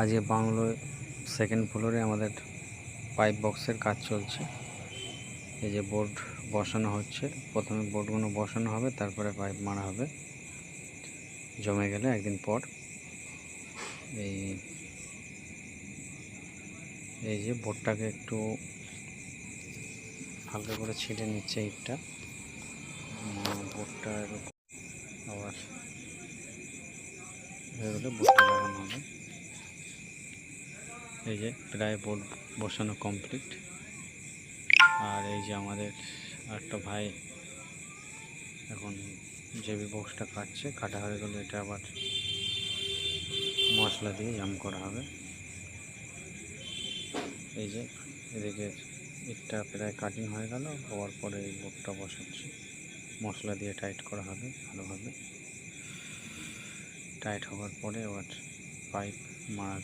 আজকে বাংলোয় সেকেন্ড ফ্লোরে আমাদের পাইপ বক্সের কাজ চলছে। এই যে বোর্ড বসানো হচ্ছে, প্রথমে বোর্ডগুলো বসানো হবে, তারপরে পাইপ মারা হবে জমে গেলে একদিন পর। এই যে বোর্ডটাকে একটু হালকা করে ছিটে নিচ্ছে ইটটা, বোর্ডটার আবার হয়ে গেলে বোর্ডটা লাগানো হবে। এই যে প্রায় বোর্ড বসানো কমপ্লিট। আর এই যে আমাদের একটা ভাই এখন জেবি বক্সটা কাটছে, কাটা হয়ে গেলে এটা আবার মশলা দিয়ে জাম করা হবে। এই যে এদিকে ইটটা প্রায় কাটিং হয়ে গেল, হওয়ার পরে এই বোর্ডটা বসাচ্ছি, মশলা দিয়ে টাইট করা হবে ভালোভাবে। টাইট হওয়ার পরে আবার পাইপ মারা